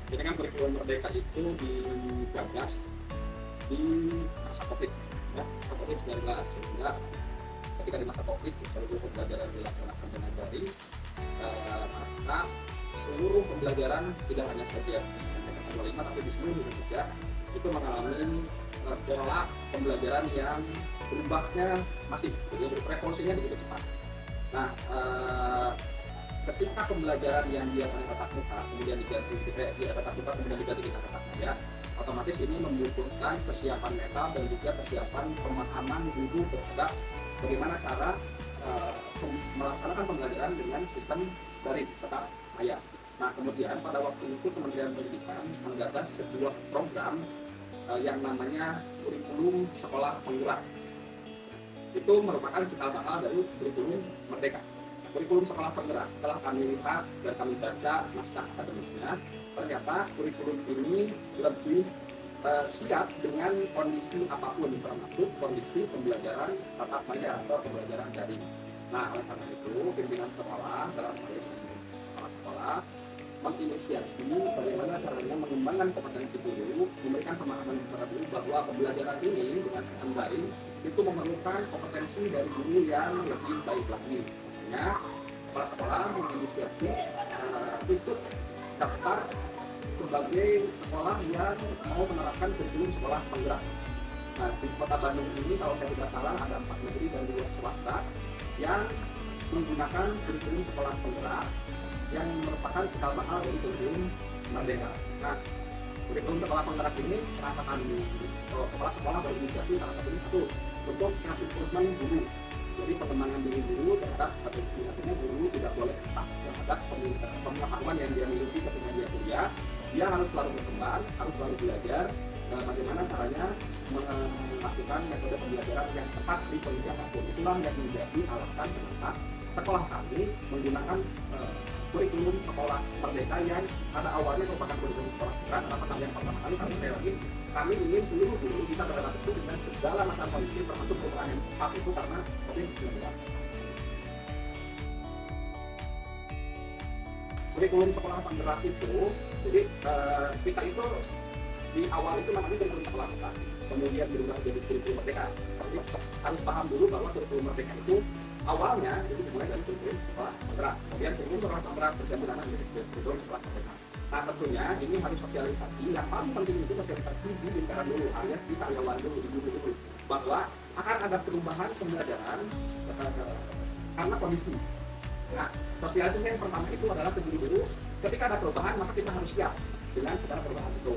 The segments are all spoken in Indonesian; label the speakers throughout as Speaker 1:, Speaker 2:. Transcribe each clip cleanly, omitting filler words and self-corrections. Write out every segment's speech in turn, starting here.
Speaker 1: Jadi kan kurikulum Merdeka itu digagas di masa COVID, ya, masa COVID-19, sehingga ketika di masa COVID seluruh pembelajaran dilaksanakan dengan daring, maka seluruh pembelajaran tidak hanya saja SMA 25 tapi di seluruh Indonesia itu mengalami pola pembelajaran yang berubahnya masif, jadi revolusinya begitu cepat. Nah, ketika pembelajaran yang biasanya tatap muka kemudian diganti tatap muka kemudian diganti dengan tatap maya, otomatis ini membutuhkan kesiapan mental dan juga kesiapan pemahaman guru terhadap bagaimana cara melaksanakan pembelajaran dengan sistem daring tatap maya. Nah, kemudian pada waktu itu Kementerian Pendidikan menggagas sebuah program yang namanya kurikulum sekolah penggerak. Itu merupakan cikal bakal dari kurikulum Merdeka. Kurikulum sekolah penggerak, setelah kami lihat dan kami baca naskah akademisnya, ternyata kurikulum ini lebih siap dengan kondisi apapun, termasuk kondisi pembelajaran tatap maya atau pembelajaran daring. Nah, oleh karena itu pimpinan sekolah dalam hal ini kepala sekolah menginisiasi bagaimana caranya mengembangkan kompetensi guru, memberikan pemahaman kepada guru bahwa pembelajaran ini dengan sistem daring itu memerlukan kompetensi dari guru yang lebih baik lagi. Makanya kepala sekolah menginisiasi ikut daftar sebagai sekolah yang mau menerapkan kurikulum sekolah penggerak. Nah, di Kota Bandung ini kalau saya tidak salah ada 4 negeri dan 2 swasta yang menggunakan kurikulum sekolah penggerak yang merupakan cikal bakal dari kurikulum Merdeka. Nah, kurikulum sekolah penggerak ini kenapa kami kepala sekolah berinisiasi salah satunya itu untuk self improvement guru. Jadi pengembangan diri guru terhadap artinya guru tidak boleh stuck terhadap pengetahuan yang dia miliki ketika dia kuliah. Dia harus selalu berkembang, harus selalu belajar bagaimana caranya melakukan metode pembelajaran yang tepat di kondisi apapun. Itulah yang menjadi alasan kenapa sekolah kami menggunakan kurikulum sekolah Merdeka yang pada awalnya merupakan kurikulum sekolah penggerak. Karena yang pertama kali sekali lagi kami ingin seluruh guru bisa beradaptasi dengan segala macam kondisi termasuk perubahan yang cepat itu karena COVID-19. Kurikulum sekolah penggerak itu, jadi kita itu di awal itu namanya kurikulum sekolah penggerak, kemudian berubah jadi kurikulum Merdeka. Tapi harus paham dulu bahwa kurikulum Merdeka itu awalnya itu dimulai dari kurikulum sekolah penggerak, kemudian kurikulum sekolah penggerak berganti nama menjadi kurikulum sekolah Merdeka. Nah, tentunya ini harus sosialisasi, yang paling penting itu sosialisasi di lingkaran dulu, alias di karyawan dulu, di guru dulu, bahwa akan ada perubahan pembelajaran karena kondisi. Nah, sosialisasi yang pertama itu adalah ke guru-guru, ketika ada perubahan maka kita harus siap dengan segala perubahan itu.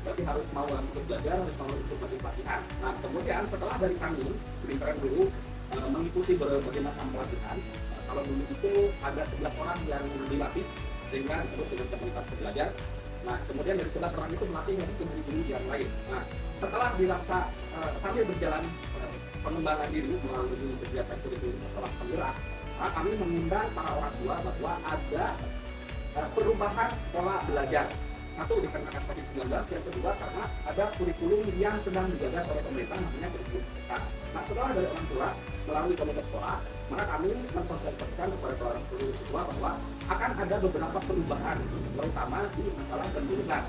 Speaker 1: Berarti harus mau ikut belajar, harus mau ikut pelatihan. Nah, kemudian setelah dari kami, lingkaran guru mengikuti berbagai macam pelatihan, kalau dulu itu ada 11 orang yang dilatih sehingga disebut dengan komunitas pembelajar. Nah, kemudian dari 11 orang itu melatih ke guru-guru yang lain. Nah, setelah dirasa sambil berjalan pengembangan diri melalui kegiatan kurikulum sekolah penggerak, kami mengundang para orang tua bahwa ada perubahan pola belajar. Satu dikarenakan COVID-19, yang kedua karena ada kurikulum yang sedang digagas oleh pemerintah namanya kurikulum Merdeka. Nah, setelah dari orang tua melalui komunitas sekolah, maka kami mensosialisasikan kepada orang tua bahwa akan ada beberapa perubahan, terutama di masalah penjurusan.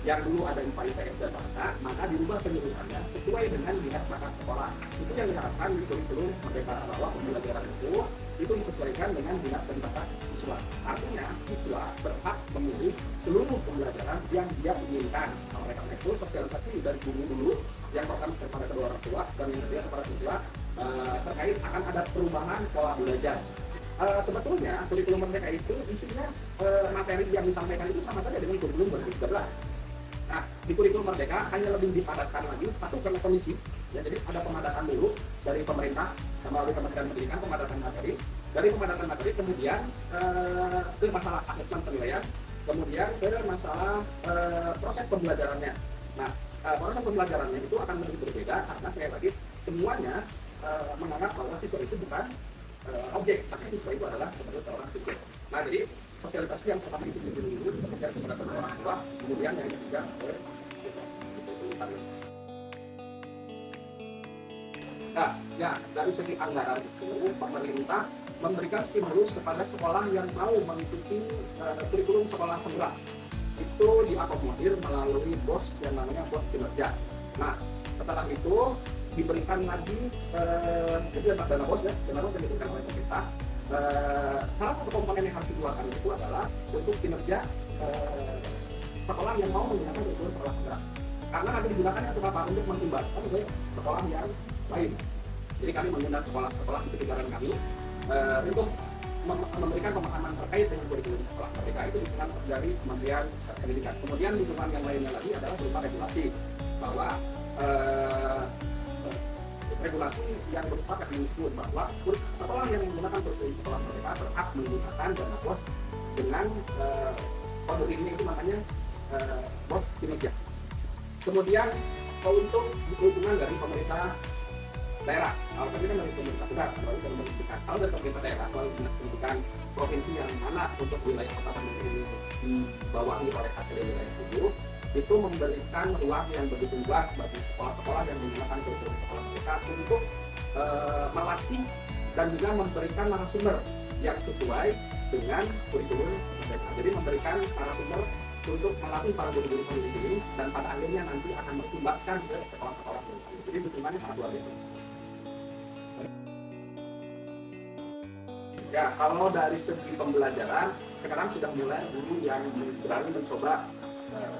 Speaker 1: Yang dulu ada IPA, IPS dan bahasa, maka dirubah penjurusannya sesuai dengan minat bakat sekolah. Itu yang diharapkan di kurikulum Merdeka, bahwa pembelajaran itu disesuaikan dengan minat dan bakat siswa. Artinya siswa berhak memilih seluruh pembelajaran yang dia inginkan. Nah, oleh karena itu sosialisasi dari guru dulu yang akan kepada kedua orang tua dan yang ketiga kepada siswa terkait akan ada perubahan pola belajar. Sebetulnya kurikulum Merdeka itu isinya materi yang disampaikan itu sama saja dengan kurikulum 2013. Nah, di kurikulum Merdeka hanya lebih dipadatkan lagi, satu karena kondisi, ya, jadi ada pemadatan dulu dari pemerintah melalui Kementerian Pendidikan, pemadatan materi. Dari pemadatan materi kemudian ke masalah asesmen penilaian, kemudian ke masalah proses pembelajarannya. Nah, proses pembelajarannya itu akan lebih berbeda karena sekali lagi semuanya menganggap bahwa siswa itu bukan objek, tapi siswa itu adalah seorang subjek. Nah, jadi sosialisasi yang pertama itu dulu, kemudian kepada orang tua, kemudian yang ketiga oleh siswa. Nah, ya dari segi anggaran itu pemerintah memberikan stimulus kepada sekolah yang mau mengikuti kurikulum sekolah penggerak. itu diakomodir melalui BOS yang namanya BOS kinerja. Nah, setelah itu diberikan lagi jadi dana BOS ya, dana BOS yang diberikan oleh pemerintah. Salah satu komponen yang harus dikeluarkan itu adalah untuk kinerja sekolah yang mau menggunakan kurikulum sekolah penggerak. Karena nanti digunakan untuk apa? Untuk mengimbaskan ke sekolah yang lain. Jadi kami mengundang sekolah-sekolah di sekitaran kami untuk memberikan pemahaman terkait dengan kurikulum sekolah merdeka itu dukungan dari Kementerian Pendidikan. Kemudian dukungan yang lainnya lagi adalah berupa regulasi bahwa regulasi yang berupa kemendikbud bahwa sekolah yang menggunakan kurikulum sekolah merdeka berhak menggunakan dana BOS dengan kode ini itu namanya BOS kinerja. Kemudian untuk dukungan dari pemerintah daerah, kalau tadi kan dari pemerintah pusat, kalau dari pendidikan, kalau dari pemerintah daerah, kalau dinas pendidikan provinsi yang mana untuk wilayah kota Bandung ini dibawahi oleh HKD wilayah 7, itu memberikan ruang yang begitu luas bagi sekolah-sekolah yang menggunakan kurikulum sekolah mereka untuk melatih dan juga memberikan narasumber yang sesuai dengan kurikulum mereka. Jadi memberikan narasumber untuk melatih para guru-guru pendidik ini dan pada akhirnya nanti akan mengimbaskan ke sekolah-sekolah mereka. Jadi dukungannya sangat luar biasa. Ya, kalau dari segi pembelajaran, sekarang sudah mulai guru yang berani mencoba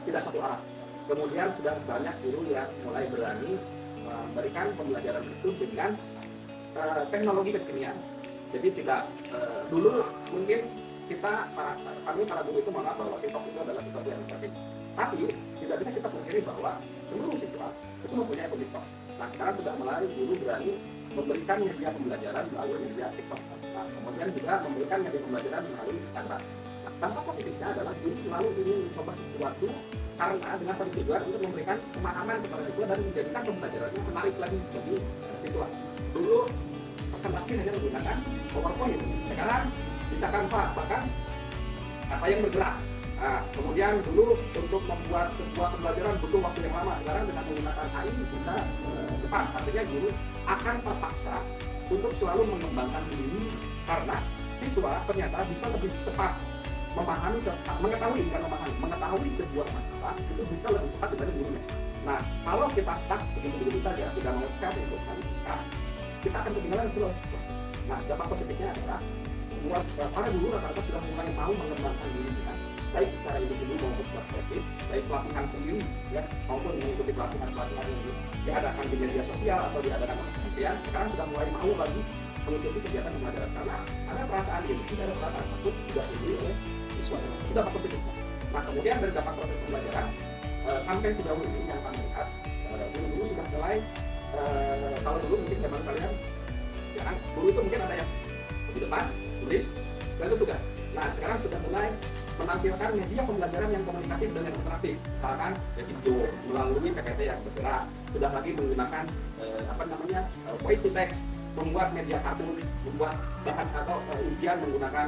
Speaker 1: tidak satu arah. Kemudian sudah banyak guru yang mulai berani memberikan pembelajaran itu dengan teknologi kekinian. Jadi tidak dulu mungkin kami para guru itu menganggap bahwa TikTok itu adalah sesuatu yang negatif. Tapi tidak bisa kita pungkiri bahwa seluruh siswa itu mempunyai akun TikTok. Nah, sekarang sudah mulai guru berani memberikan media pembelajaran melalui media TikTok. Nah, kemudian juga memberikan media pembelajaran melalui Instagram. Nah, dampak positifnya adalah guru selalu ingin mencoba sesuatu karena dengan satu tujuan untuk memberikan pemahaman kepada siswa dan menjadikan pembelajarannya menarik lagi bagi siswa. Dulu presentasi hanya menggunakan PowerPoint, sekarang bisa Canva, bahkan apa yang bergerak. Nah, kemudian dulu untuk membuat sebuah pembelajaran butuh waktu yang lama, sekarang dengan menggunakan AI bisa cepat. Artinya guru akan terpaksa untuk selalu mengembangkan diri karena siswa ternyata bisa lebih cepat mengetahui sebuah masalah itu bisa lebih cepat dibanding gurunya. Nah, kalau kita stuck begitu saja, tidak mau sekali untuk kita akan ketinggalan siswa. Nah, dampak positifnya adalah para guru rata-rata sudah mulai mau mengembangkan dirinya, baik secara individu maupun secara kolektif, baik pelatihan sendiri ya maupun mengikuti pelatihan yang diadakan di media sosial atau diadakan oleh kementerian. Sekarang sudah mulai mau lagi mengikuti kegiatan pembelajaran karena ada perasaan gengsi, ada perasaan takut juga ini oleh siswa. Itu dampak positifnya. Nah, kemudian dari dampak proses pembelajaran sampai sejauh ini yang kami lihat, guru-guru sudah mulai kalau dulu mungkin zaman kalian ya kan, guru itu mungkin ada yang di depan tulis dan itu tugas. Nah, sekarang sudah mulai menampilkan media pembelajaran yang komunikatif dan yang interaktif, misalkan video melalui PPT yang bergerak, sudah lagi menggunakan voice to text, membuat media kartun, membuat bahan atau ujian menggunakan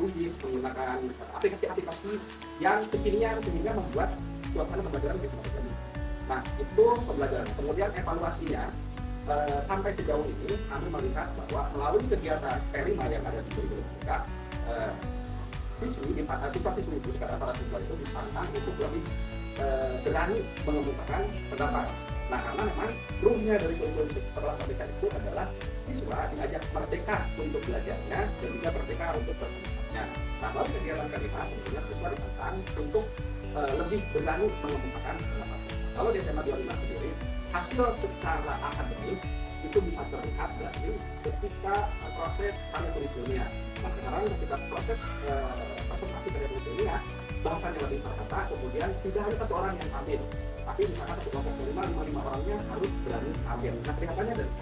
Speaker 1: tulis, menggunakan aplikasi-aplikasi yang kekinian sehingga membuat suasana pembelajaran lebih menarik. Nah, itu pembelajaran. Kemudian evaluasinya sampai sejauh ini kami melihat bahwa melalui kegiatan P5 yang ada di kurikulum mereka, siswa-siswi itu para siswa itu ditantang untuk lebih berani mengemukakan pendapat. Nah, karena memang rootnya dari kurikulum sekolah merdeka itu adalah siswa diajak merdeka untuk belajarnya dan juga merdeka untuk berpendapatnya. Nah, melalui kegiatan P5 tentunya siswa ditantang untuk lebih berani mengemukakan pendapatnya. Kalau di SMA 25 sendiri, hasil secara akademis itu bisa terlihat dari ketika proses karya tulis ilmiah. Nah, sekarang ketika proses presentasi karya tulis ilmiah, bahasanya lebih tertata, kemudian tidak hanya satu orang yang tampil, tapi misalkan satu kelompok 5 orangnya harus berani tampil. Nah, kelihatannya dari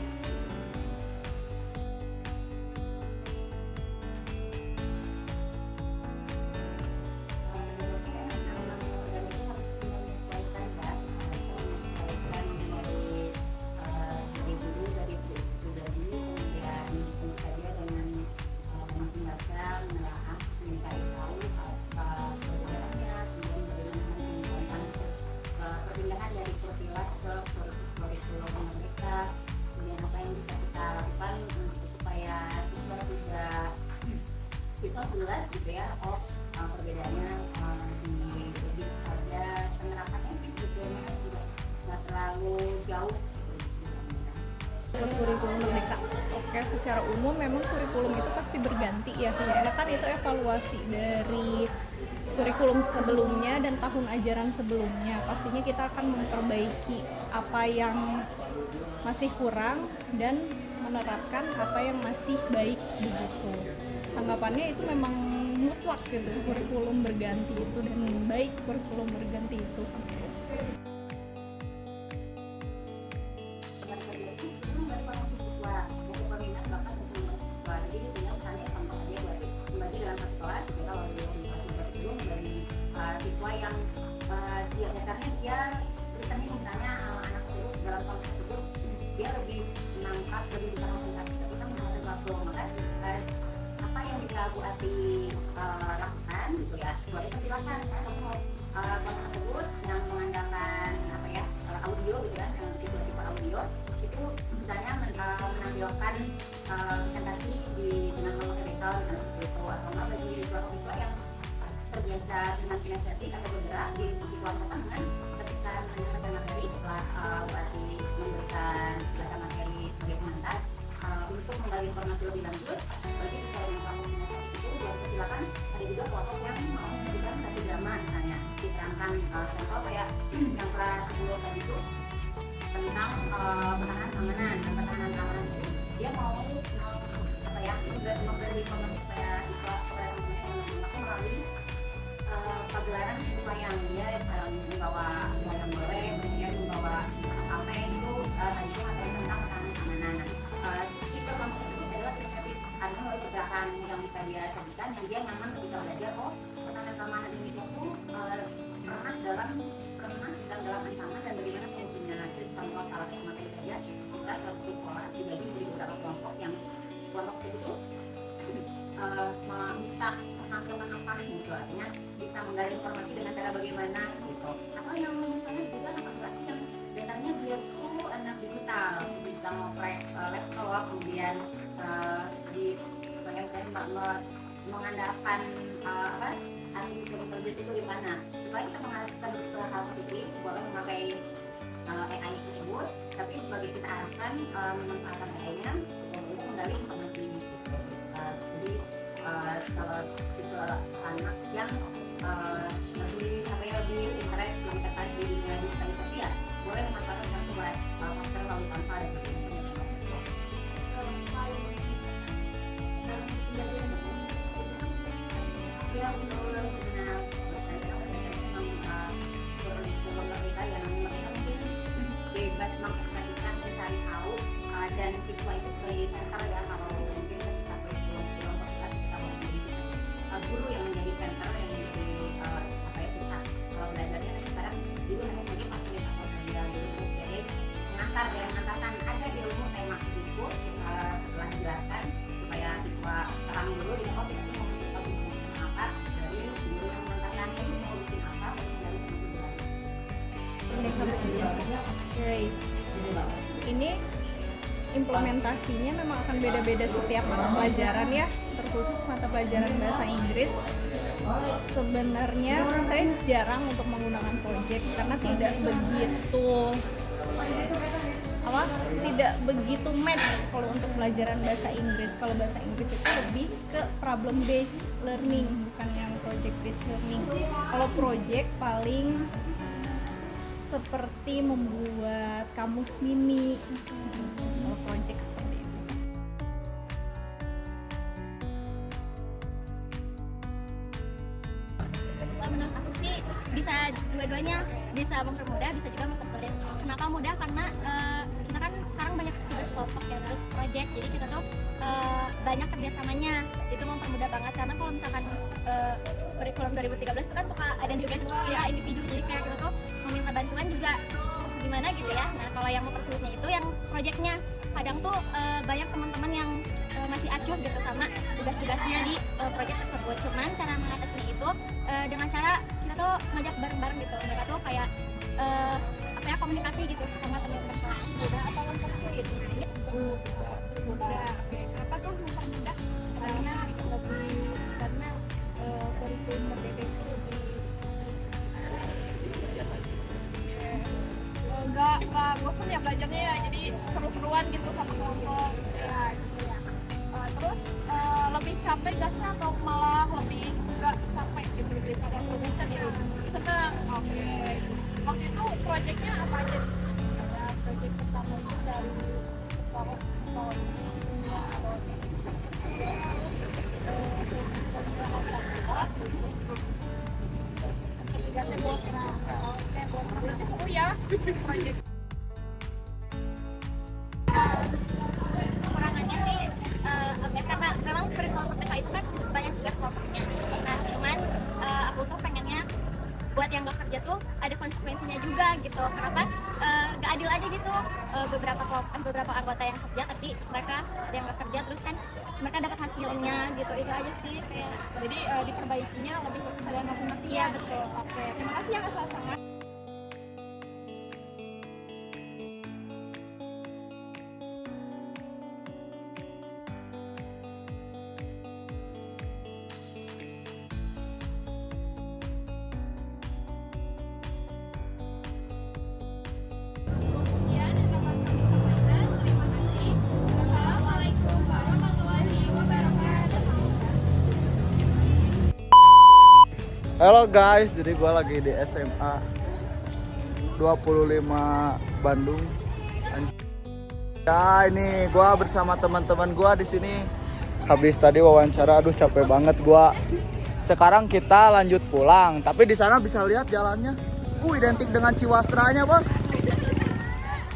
Speaker 2: jelas gitu ya, perbedaannya di jauh
Speaker 3: Ke kurikulum merdeka. Oke, secara umum memang kurikulum itu pasti berganti ya. Karena kan itu evaluasi dari kurikulum sebelumnya dan tahun ajaran sebelumnya. Pastinya kita akan memperbaiki apa yang masih kurang dan menerapkan apa yang masih baik begitu. Tanggapannya itu memang mutlak gitu, kurikulum berganti itu, dan baik kurikulum berganti itu.
Speaker 2: siswa yang dia dasarnya dia tulisannya misalnya anak tersebut dalam konteks tersebut dia lebih menangkap lebih bisa mengungkap ketika menggunakan waktu maka apa yang bisa Bu Ati lakukan gitu ya boleh silakan kamu konteks tersebut yang mengandalkan apa ya audio gitu kan yang tipe audio itu misalnya menampilkan presentasi dengan memakai background seperti itu atau enggak bagi siswa-siswa yang terbiasa dengan kinestetik atau bergerak di kelompok dengan ketika menjelaskan materi setelah berarti memberikan penjelasan materi sebagai pengantar untuk menggali informasi lebih lanjut berarti secara yang kelompok kinestetik itu silakan ada juga kelompok yang mau memberikan satu drama misalnya diterangkan contoh kayak yang kelas 10 tadi itu tentang pertahanan keamanan dan pertahanan keamanan itu dia mau apa ya memberi informasi kepada siswa kepada teman-teman melalui pagelaran wayang dia membawa wayang boleh kemudian membawa apa itu tadi itu materi tentang pertahanan keamanan itu kelompok tersebut adalah inisiatif karena melalui pergerakan yang bisa dia sajikan yang dia nyaman ketika belajar pertahanan keamanan ini itu pernah dalam ancaman dan bagaimana solusinya itu contoh salah satu materi saja kita satu sekolah dibagi menjadi beberapa kelompok yang kelompok itu bisa menampilkan apa gitu artinya bisa menggali informasi dengan cara bagaimana gitu atau yang misalnya juga anak-anak yang datangnya dia tuh anak digital bisa ngoprek laptop kemudian di pengen banget mengandalkan apa artificial intelligence itu di mana supaya kita mengharapkan hal positif boleh memakai AI tersebut tapi bagi kita arahkan memanfaatkan AI-nya untuk menggali informasi gitu. Jadi kalau tipe anak yang lebih interest lebih tertarik di dunia digitalisasi ya boleh memanfaatkan satu buat masker lalu tanpa dan ya untuk benar mereka yang mungkin bebas mengekspresikan mencari tahu dan siswa itu sebagai center ya kalau mungkin kita belum kita mau guru yang menjadi center yang menjadi apa ya pusat belajarnya tapi sekarang guru hanya sebagai fasilitator saja guru jadi mengantarkan aja di ilmu tema itu setelah dijelaskan supaya siswa terang dulu di oh kita mau bikin apa dari guru yang mengantarkan ini mau bikin apa dari
Speaker 3: Great. Ini implementasinya memang akan beda-beda setiap mata pelajaran ya, terkhusus mata pelajaran bahasa Inggris. Sebenarnya saya jarang untuk menggunakan project karena tidak begitu match kalau untuk pelajaran bahasa Inggris. Kalau bahasa Inggris itu lebih ke problem based learning bukan yang project based learning. Kalau project paling seperti membuat kamus mini, kalau project seperti itu.
Speaker 4: Menurut aku sih bisa dua-duanya, bisa mempermudah, bisa juga mempersulit. Kenapa mudah? Karena kita kan sekarang banyak tugas kelompok ya, terus project, jadi kita tuh banyak kerjasamanya, itu mempermudah banget. Karena kalau misalkan kurikulum 2013 itu kan suka ada tugas ya individu, jadi kayak kita tuh meminta bantuan juga gimana gitu ya. Nah kalau yang mempersulitnya itu yang projectnya, kadang tuh banyak teman-teman yang masih acuh gitu sama tugas-tugasnya di project tersebut. Cuman cara mengatasinya itu dengan cara kita tuh ngajak bareng-bareng gitu, mereka tuh kayak apa ya, komunikasi gitu sama teman-teman kelas. Mudah atau mempersulit? Mudah. Apa tuh mempermudah? Karena kurikulum merdeka itu lebih nggak
Speaker 3: bosan ya belajarnya ya, jadi seru-seruan gitu sama kelompok ya, gitu ya. Terus lebih capek gak sih atau malah lebih gak capek gitu daripada produsen ya? Senang, oke. Waktu itu proyeknya apa aja?
Speaker 4: Ya, proyek pertama itu dari sekolah ketiga teh buat
Speaker 3: Berarti seru ya proyek.
Speaker 4: kekurangannya sih apa ya, karena memang kurikulum merdeka itu kan banyak juga kelompoknya. Nah cuman aku tuh pengennya buat yang gak kerja tuh ada konsekuensinya juga gitu. Kenapa gak adil aja gitu, beberapa anggota yang kerja tapi mereka ada yang gak kerja, terus kan mereka dapat hasilnya gitu. Itu aja sih kayak.
Speaker 3: Jadi diperbaikinya lebih ke kalian masing-masing.
Speaker 4: Iya betul.
Speaker 3: Oke, terima kasih ya Kak Salsa.
Speaker 5: Halo guys, jadi gue lagi di SMA 25 Bandung. Ya ini gue bersama teman-teman gue di sini. Habis tadi wawancara, aduh capek banget gue. Sekarang kita lanjut pulang, tapi di sana bisa lihat jalannya. Identik dengan Ciwastranya bos.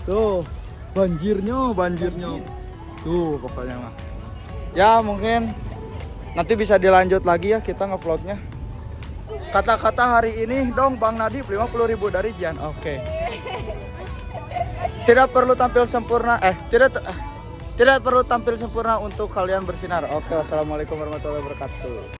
Speaker 5: Tuh banjirnya. Tuh pokoknya mah. Ya mungkin nanti bisa dilanjut lagi ya kita ngevlognya. Kata-kata hari ini dong Bang Nadif 50.000 dari Jian. Oke. Tidak perlu tampil sempurna. Tidak perlu tampil sempurna untuk kalian bersinar. Oke, wassalamualaikum warahmatullahi wabarakatuh.